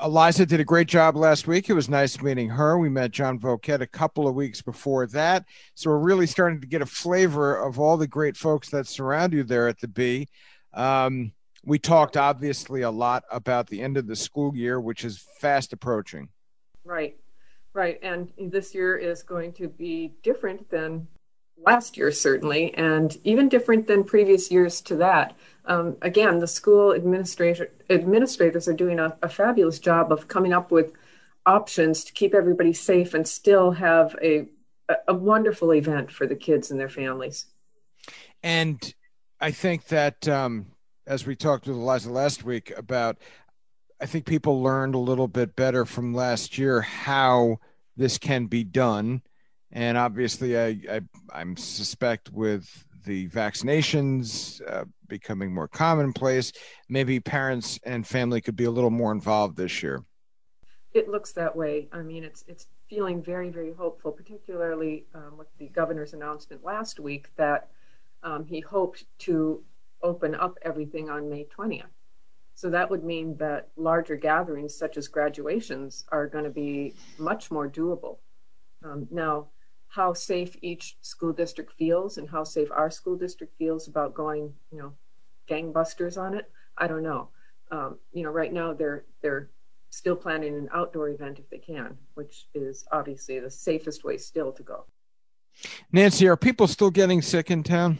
Eliza did a great job last week. It was nice meeting her. We met John Voquette a couple of weeks before that. So we're really starting to get a flavor of all the great folks that surround you there at the Bee. We talked obviously a lot about the end of the school year, which is fast approaching. Right, right. And this year is going to be different than last year, certainly, and even different than previous years to that. Again, the school administrators are doing a fabulous job of coming up with options to keep everybody safe and still have a wonderful event for the kids and their families. And I think that as we talked with Eliza last week about, I think people learned a little bit better from last year how this can be done. And obviously, I'm suspect with the vaccinations becoming more commonplace, maybe parents and family could be a little more involved this year. It looks that way. I mean, it's feeling very, very hopeful, particularly with the governor's announcement last week that he hoped to open up everything on May 20th. So that would mean that larger gatherings such as graduations are going to be much more doable. Now, how safe each school district feels and how safe our school district feels about going, gangbusters on it, I don't know. Right now they're still planning an outdoor event if they can, which is obviously the safest way still to go. Nancy, are people still getting sick in town?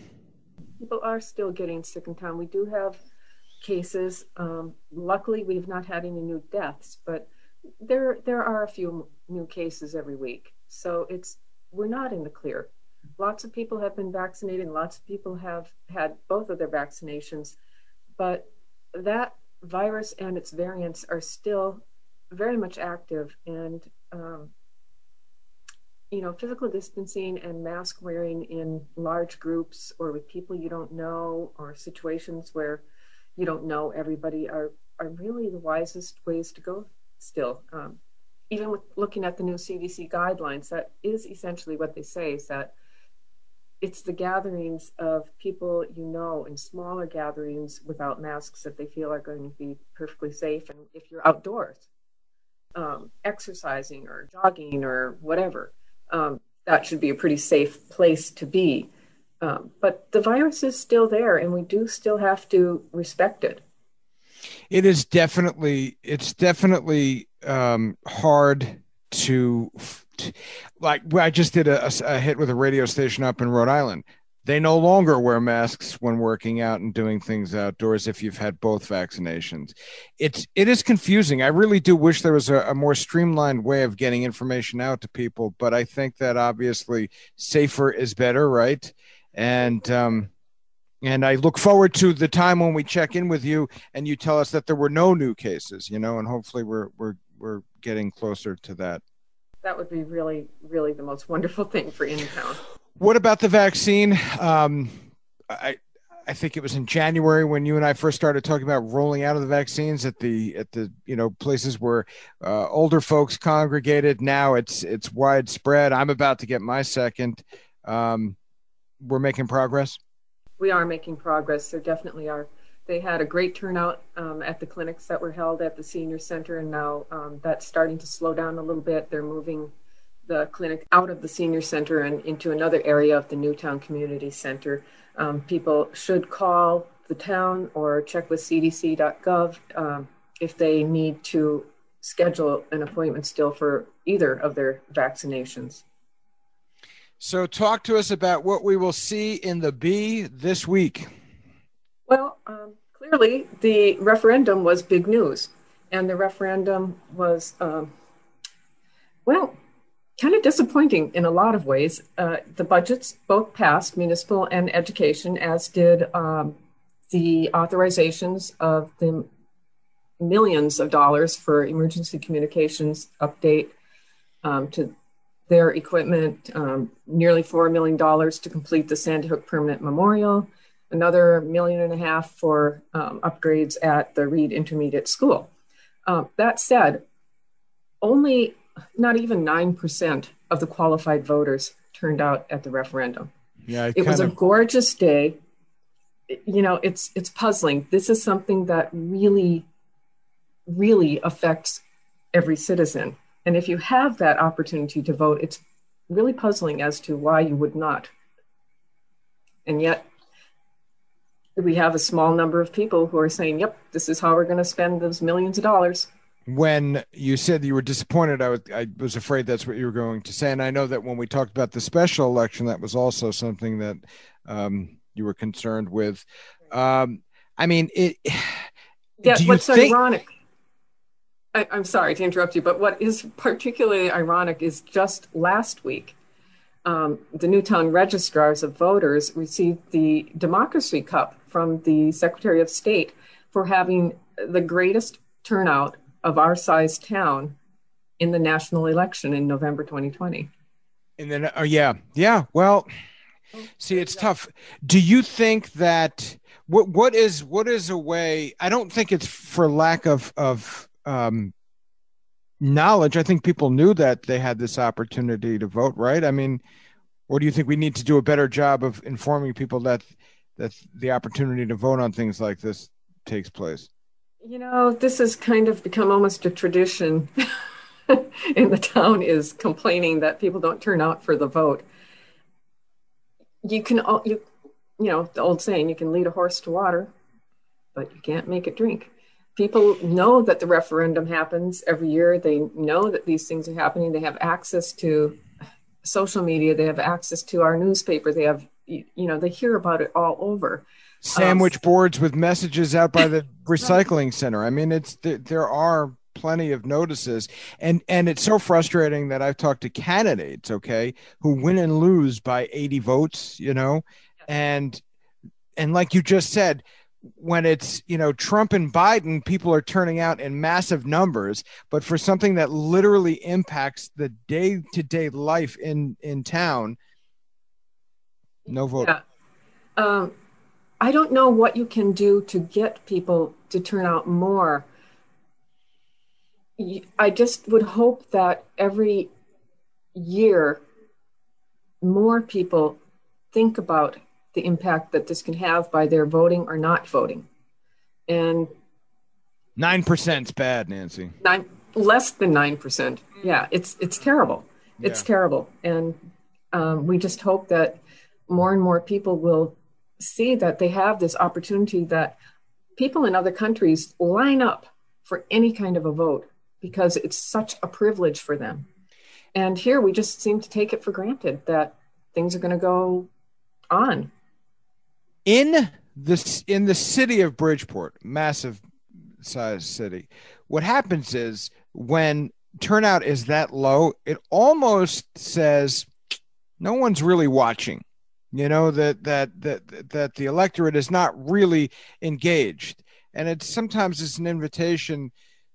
People are still getting sick in town. We do have cases. Luckily, we've not had any new deaths, but there are a few new cases every week. So we're not in the clear. Lots of people have been vaccinated. Lots of people have had both of their vaccinations, but that virus and its variants are still very much active. And, physical distancing and mask wearing in large groups or with people you don't know or situations where you don't know everybody are really the wisest ways to go still. Even with looking at the new CDC guidelines, that is essentially what they say, is that it's the gatherings of people in smaller gatherings without masks that they feel are going to be perfectly safe. And if you're outdoors, exercising or jogging or whatever, that should be a pretty safe place to be. But the virus is still there, and we do still have to respect it. It's definitely hard to like. I just did a hit with a radio station up in Rhode Island. They no longer wear masks when working out and doing things outdoors if you've had both vaccinations. It is confusing. I really do wish there was a more streamlined way of getting information out to people, but I think that obviously safer is better, right? And I look forward to the time when we check in with you and you tell us that there were no new cases, and hopefully we're getting closer to that. That would be really, really the most wonderful thing for In-Town. What about the vaccine? I think it was in January when you and I first started talking about rolling out of the vaccines at the places where older folks congregated. Now it's widespread. I'm about to get my second. We're making progress. We are making progress. There definitely are. They had a great turnout at the clinics that were held at the senior center, and now that's starting to slow down a little bit. They're moving the clinic out of the senior center and into another area of the Newtown Community Center. People should call the town or check with cdc.gov if they need to schedule an appointment still for either of their vaccinations. So talk to us about what we will see in the Bee this week. Well, clearly the referendum was big news, and the referendum was, kind of disappointing in a lot of ways. The budgets both passed, municipal and education, as did the authorizations of the millions of dollars for emergency communications update to their equipment, nearly $4 million to complete the Sandy Hook Permanent Memorial, another $1.5 million for upgrades at the Reed Intermediate School. That said, only not even 9% of the qualified voters turned out at the referendum. Yeah, it was a gorgeous day. It's puzzling. This is something that really, really affects every citizen. And if you have that opportunity to vote, it's really puzzling as to why you would not. And yet we have a small number of people who are saying, yep, this is how we're going to spend those millions of dollars. When you said you were disappointed, I was afraid that's what you were going to say. And I know that when we talked about the special election, that was also something that you were concerned with. I mean, Yet do you what's think ironic, I'm sorry to interrupt you, but what is particularly ironic is just last week, the Newtown registrars of voters received the Democracy Cup from the Secretary of State for having the greatest turnout of our size town in the national election in November 2020? and then yeah, well, see, it's tough. Do you think that what is a way? I don't think it's for lack of knowledge. I think people knew that they had this opportunity to vote, right? I mean, or do you think we need to do a better job of informing people that the opportunity to vote on things like this takes place? This has kind of become almost a tradition in the town, is complaining that people don't turn out for the vote. You can, the old saying, you can lead a horse to water, but you can't make it drink. People know that the referendum happens every year. They know that these things are happening. They have access to social media. They have access to our newspaper. They have, they hear about it all over. Sandwich boards with messages out by the recycling center. I mean, there are plenty of notices, and it's so frustrating that I've talked to candidates, okay, who win and lose by 80 votes, and like you just said, when it's Trump and Biden, people are turning out in massive numbers, but for something that literally impacts the day-to-day life in town, no vote. Yeah. I don't know what you can do to get people to turn out more. I just would hope that every year more people think about the impact that this can have by their voting or not voting. And 9% is bad, Nancy. Less than 9%. Yeah, it's terrible. It's terrible. And we just hope that more and more people will see that they have this opportunity, that people in other countries line up for any kind of a vote because it's such a privilege for them. And here we just seem to take it for granted that things are going to go on. In the city of Bridgeport, massive size city, what happens is when turnout is that low, it almost says no one's really watching. That the electorate is not really engaged, and sometimes it's an invitation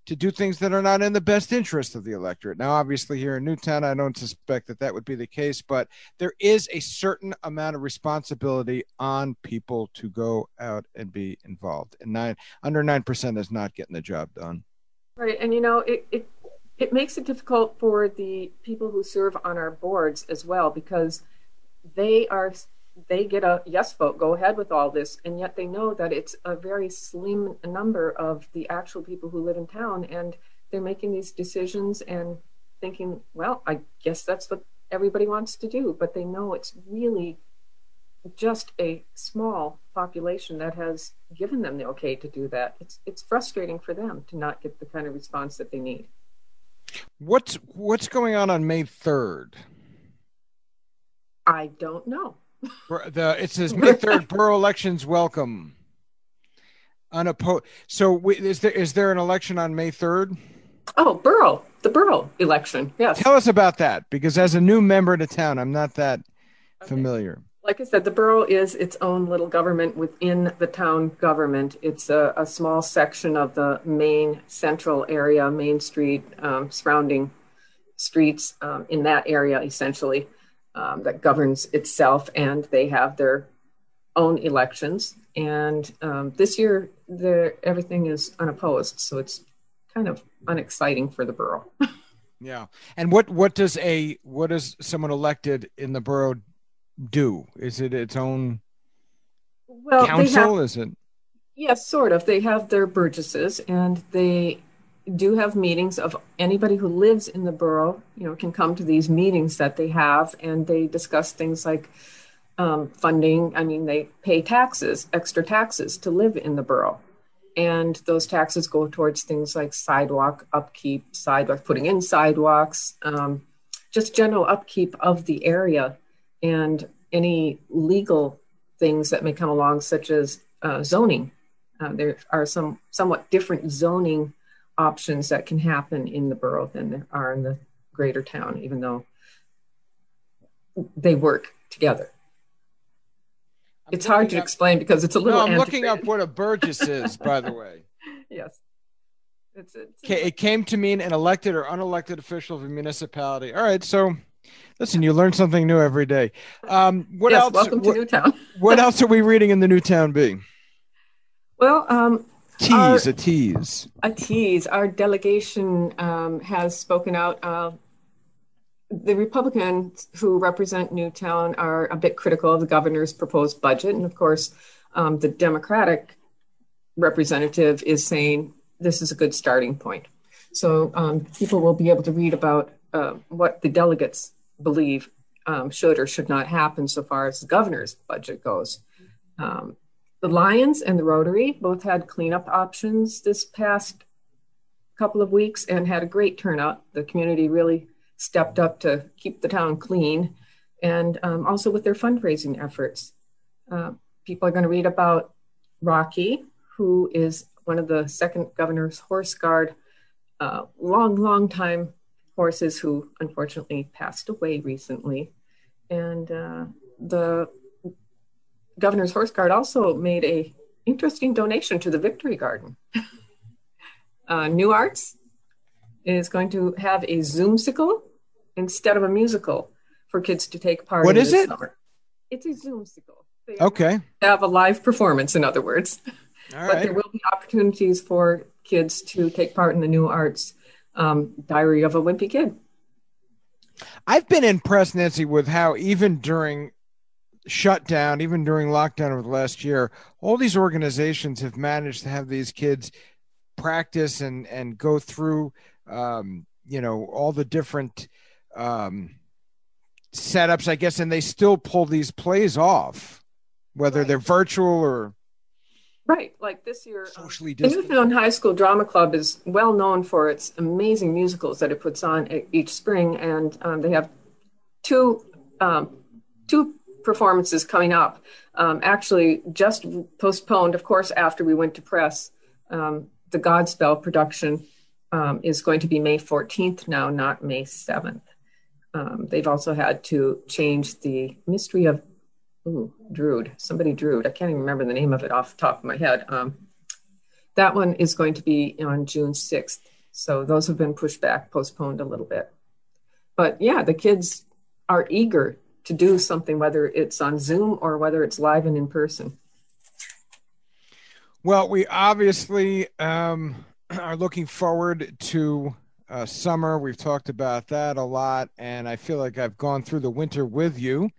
to do things that are not in the best interest of the electorate. Now, obviously, here in Newtown, I don't suspect that would be the case, but there is a certain amount of responsibility on people to go out and be involved. And under 9% is not getting the job done. Right, and it makes it difficult for the people who serve on our boards as well, because they get a yes vote, go ahead with all this, and yet they know that it's a very slim number of the actual people who live in town, and they're making these decisions and thinking, well, I guess that's what everybody wants to do, but they know it's really just a small population that has given them the okay to do that. It's frustrating for them to not get the kind of response that they need. What's going on May 3rd? I don't know. It says May 3rd, borough elections welcome. Unopposed. So is there an election on May 3rd? Oh, the borough election. Yes. Tell us about that, because as a new member to town, I'm not that familiar. Like I said, the borough is its own little government within the town government. It's a small section of the main central area, Main Street, surrounding streets in that area, essentially. That governs itself, and they have their own elections. And this year, everything is unopposed, so it's kind of unexciting for the borough. Yeah, and what does someone elected in the borough do? Is it its own council? Is it? Yes, sort of. They have their burgesses, and they do have meetings of anybody who lives in the borough, can come to these meetings that they have, and they discuss things like funding. I mean, they pay taxes, extra taxes to live in the borough. And those taxes go towards things like sidewalk upkeep, putting in sidewalks, just general upkeep of the area, and any legal things that may come along, such as zoning. There are some somewhat different zoning options that can happen in the borough than there are in the greater town, even though they work together. It's hard to explain because it's a little. No, I'm looking up what a burgess is, by the way. Yes. It came to mean an elected or unelected official of a municipality. All right, so listen, you learn something new every day. What yes, else? Welcome to Newtown. What else are we reading in the Newtown Bee? Well, a tease. A tease. Our delegation has spoken out. The Republicans who represent Newtown are a bit critical of the governor's proposed budget. And of course, the Democratic representative is saying this is a good starting point. So people will be able to read about what the delegates believe should or should not happen so far as the governor's budget goes. The Lions and the Rotary both had cleanup options this past couple of weeks and had a great turnout. The community really stepped up to keep the town clean, and also with their fundraising efforts. People are going to read about Rocky, who is one of the second governor's horse guard, long time horses who unfortunately passed away recently. And the governor's horse guard also made a interesting donation to the Victory Garden. New Arts is going to have a Zoomsicle instead of a musical for kids to take part in. What is it? Summer. It's a Zoomsicle. They okay. Have a live performance, in other words. All but right. There will be opportunities for kids to take part in the New Arts Diary of a Wimpy Kid. I've been impressed, Nancy, with how even during shutdown, even during lockdown over the last year, all these organizations have managed to have these kids practice and go through, all the different setups, I guess, and they still pull these plays off, whether they're virtual or right. Like this year, socially the distant. Newtown High School Drama Club is well known for its amazing musicals that it puts on each spring, and they have two performances coming up. Actually, just postponed, of course, after we went to press. The Godspell production is going to be May 14th now, not May 7th. They've also had to change the Mystery of Drood. I can't even remember the name of it off the top of my head. That one is going to be on June 6th. So those have been pushed back, postponed a little bit. But yeah, the kids are eager to do something, whether it's on Zoom or whether it's live and in person. Well, we obviously are looking forward to summer. We've talked about that a lot, and I feel like I've gone through the winter with you.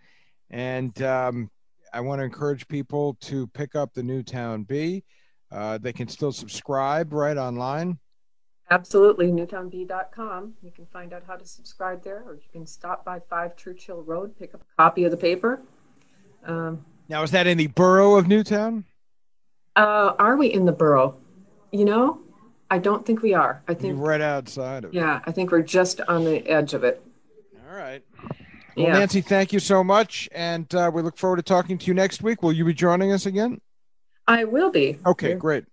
And I want to encourage people to pick up the Newtown Bee. They can still subscribe right online. Absolutely, newtownbee.com. You can find out how to subscribe there, or you can stop by 5 Churchill Road, pick up a copy of the paper. Now, is that in the borough of Newtown? Are we in the borough? I don't think we are. I think you're right outside of it. Yeah, I think we're just on the edge of it. All right. Well, yeah. Nancy, thank you so much, and we look forward to talking to you next week. Will you be joining us again? I will be. Okay, great.